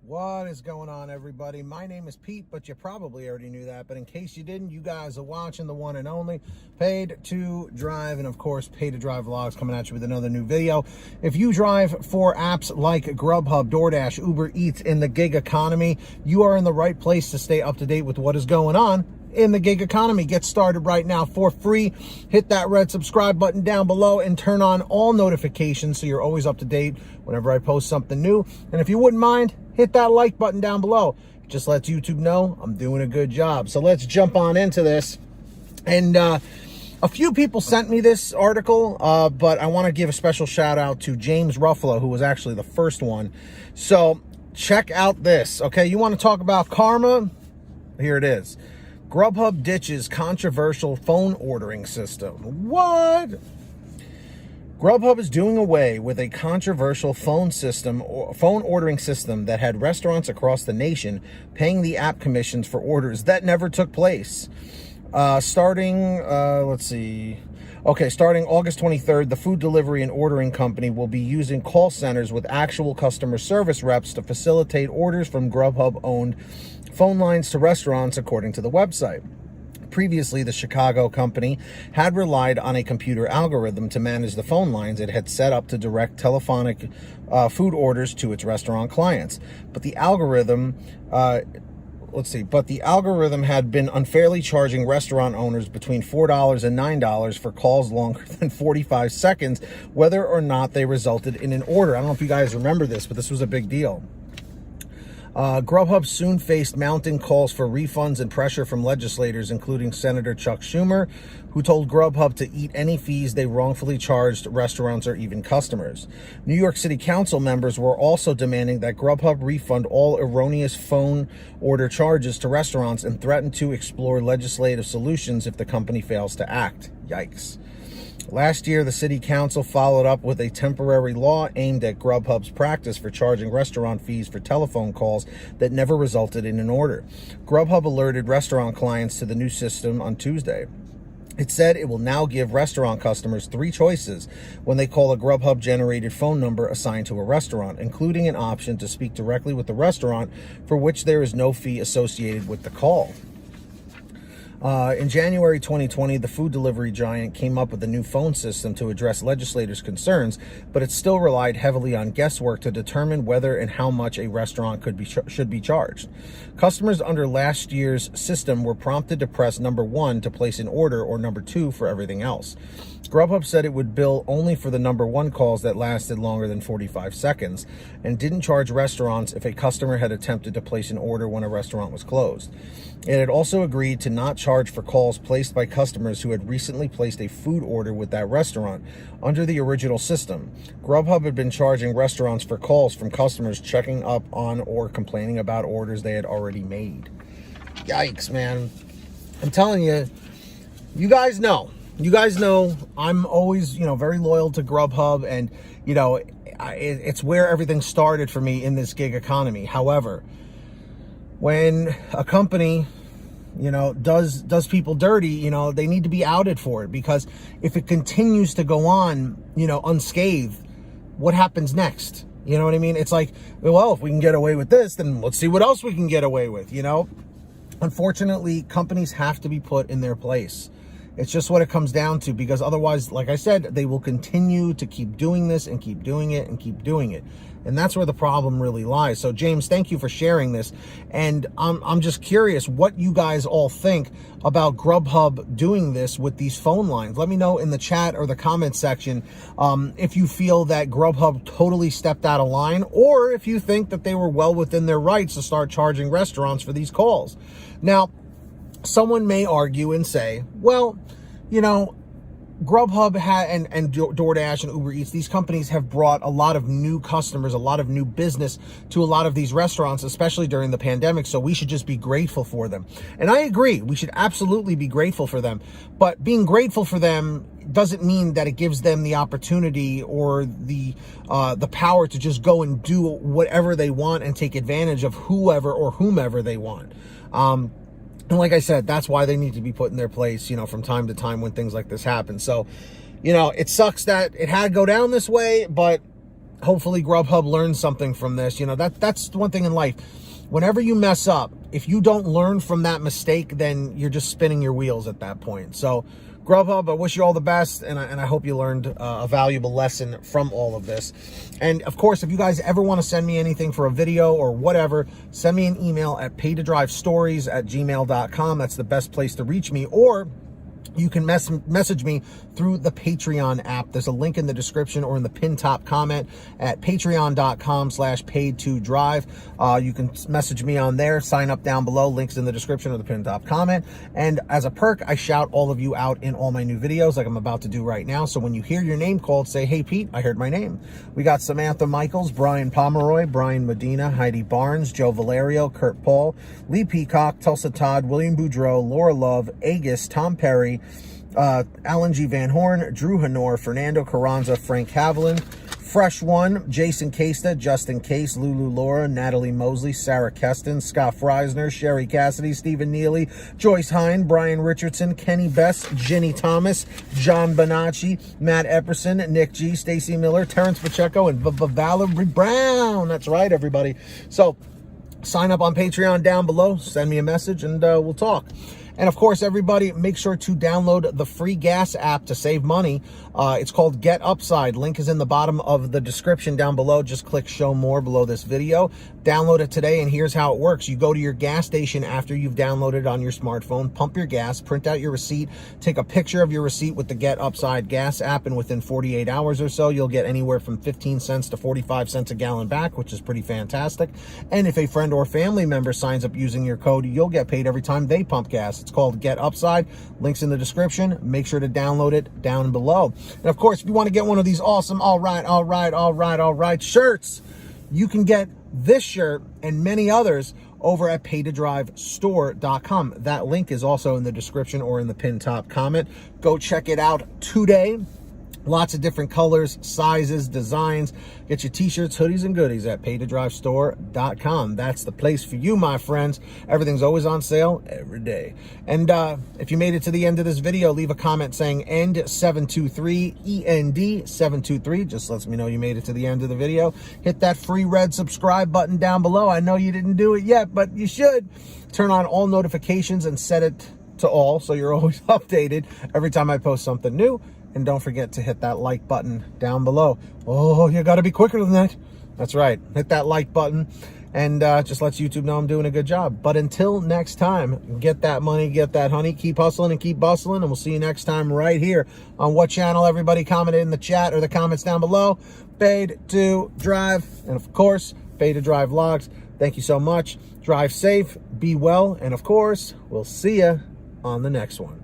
What is going on, everybody? My name is Pete, but you probably already knew that. But in case you didn't, you guys are watching the one and only Paid to Drive, and of course, Paid to Drive Vlogs coming at you with another new video. If you drive for apps like Grubhub, DoorDash, Uber Eats in the gig economy, you are in the right place to stay up to date with what is going on in the gig economy. Get started right now for free. Hit that red subscribe button down below and turn on all notifications so you're always up to date whenever I post something new. And if you wouldn't mind, hit that like button down below. It just lets YouTube know I'm doing a good job. So let's jump on into this. And a few people sent me this article, but I want to give a special shout out to James Ruffalo, who was actually the first one. So check out this, okay? You want to talk about karma? Here it is. Grubhub ditches controversial phone ordering system. What? Grubhub is doing away with a controversial phone ordering system that had restaurants across the nation paying the app commissions for orders that never took place. Starting August 23rd, the food delivery and ordering company will be using call centers with actual customer service reps to facilitate orders from Grubhub-owned phone lines to restaurants, according to the website. Previously, the Chicago company had relied on a computer algorithm to manage the phone lines it had set up to direct telephonic food orders to its restaurant clients. But the algorithm had been unfairly charging restaurant owners between $4 and $9 for calls longer than 45 seconds, whether or not they resulted in an order. I don't know if you guys remember this, but this was a big deal. Grubhub soon faced mounting calls for refunds and pressure from legislators, including Senator Chuck Schumer, who told Grubhub to eat any fees they wrongfully charged restaurants or even customers. New York City Council members were also demanding that Grubhub refund all erroneous phone order charges to restaurants and threatened to explore legislative solutions if the company fails to act. Yikes. Last year, the city council followed up with a temporary law aimed at Grubhub's practice for charging restaurant fees for telephone calls that never resulted in an order. Grubhub alerted restaurant clients to the new system on Tuesday. It said it will now give restaurant customers 3 choices when they call a Grubhub-generated phone number assigned to a restaurant, including an option to speak directly with the restaurant, for which there is no fee associated with the call. In January 2020, the food delivery giant came up with a new phone system to address legislators' concerns, but it still relied heavily on guesswork to determine whether and how much a restaurant should be charged. Customers under last year's system were prompted to press number 1 to place an order or number 2 for everything else. Grubhub said it would bill only for the number 1 calls that lasted longer than 45 seconds and didn't charge restaurants if a customer had attempted to place an order when a restaurant was closed. It had also agreed to not charge for calls placed by customers who had recently placed a food order with that restaurant. Under the original system, Grubhub had been charging restaurants for calls from customers checking up on or complaining about orders they had already made. Yikes, man. I'm telling you, you guys know I'm always, very loyal to Grubhub, and, it's where everything started for me in this gig economy. However, when a company, does people dirty, they need to be outed for it, because if it continues to go on, unscathed, what happens next? You know what I mean? It's like, well, if we can get away with this, then let's see what else we can get away with, Unfortunately, companies have to be put in their place. It's just what it comes down to, because otherwise, like I said, they will continue to keep doing this and keep doing it and keep doing it. And that's where the problem really lies. So, James, thank you for sharing this. And I'm just curious what you guys all think about Grubhub doing this with these phone lines. Let me know in the chat or the comment section if you feel that Grubhub totally stepped out of line, or if you think that they were well within their rights to start charging restaurants for these calls. Now, someone may argue and say, well, Grubhub and DoorDash and Uber Eats, these companies have brought a lot of new customers, a lot of new business to a lot of these restaurants, especially during the pandemic, so we should just be grateful for them. And I agree, we should absolutely be grateful for them. But being grateful for them doesn't mean that it gives them the opportunity or the power to just go and do whatever they want and take advantage of whoever or whomever they want. And like I said, that's why they need to be put in their place, from time to time when things like this happen. So, it sucks that it had to go down this way, but hopefully Grubhub learns something from this. You know, that's one thing in life. Whenever you mess up, if you don't learn from that mistake, then you're just spinning your wheels at that point. So Grubhub, I wish you all the best, and I hope you learned a valuable lesson from all of this. And of course, if you guys ever want to send me anything for a video or whatever, send me an email at paytodrivestories@gmail.com. That's the best place to reach me. Or you can message me through the Patreon app. There's a link in the description or in the pinned top comment at patreon.com/paid2drive. You can message me on there, sign up down below, links in the description or the pinned top comment. And as a perk, I shout all of you out in all my new videos like I'm about to do right now. So when you hear your name called, say, "Hey Pete, I heard my name." We got Samantha Mikles, Brian Pomeroy, Brian Medina, Heidi Barnes, Joe Valerio, Kurt Paul, Lee Peacock, Tulsa Todd, William Boudreau, Laura Love, Agus, Tom Perry, Alan G. Van Horn, Drew Hanor, Fernando Carranza, Frank Haviland, Fresh One, Jason Casta, Justin Case, Lulu Laura, Natalie Mosley, Sarah Keston, Scott Freisner, Sherry Cassidy, Stephen Neely, Joyce Hine, Brian Richardson, Kenny Bess, Ginny Thomas, John Bonacci, Matt Epperson, Nick G, Stacy Miller, Terrence Pacheco, and Valerie Brown. That's right, everybody. So sign up on Patreon down below, send me a message, and we'll talk. And of course, everybody, make sure to download the free gas app to save money. It's called Get Upside. Link is in the bottom of the description down below. Just click show more below this video. Download it today, and here's how it works. You go to your gas station after you've downloaded it on your smartphone, pump your gas, print out your receipt, take a picture of your receipt with the Get Upside gas app, and within 48 hours or so, you'll get anywhere from 15 cents to 45 cents a gallon back, which is pretty fantastic. And if a friend or family member signs up using your code, you'll get paid every time they pump gas. It's called Get Upside. Links in the description. Make sure to download it down below. And of course, if you want to get one of these awesome all right shirts, you can get this shirt and many others over at paytodrivestore.com. That link is also in the description or in the pinned top comment. Go check it out today. Lots of different colors, sizes, designs. Get your t-shirts, hoodies, and goodies at paytodrivestore.com. That's the place for you, my friends. Everything's always on sale every day. And if you made it to the end of this video, leave a comment saying END723, END723. Just lets me know you made it to the end of the video. Hit that free red subscribe button down below. I know you didn't do it yet, but you should. Turn on all notifications and set it to all so you're always updated every time I post something new. And don't forget to hit that like button down below. Oh, you got to be quicker than that. That's right. Hit that like button and just lets YouTube know I'm doing a good job. But until next time, get that money, get that honey. Keep hustling and keep bustling. And we'll see you next time right here on what channel. Everybody commented in the chat or the comments down below. Paid to Drive. And of course, Paid to Drive Vlogs. Thank you so much. Drive safe. Be well. And of course, we'll see you on the next one.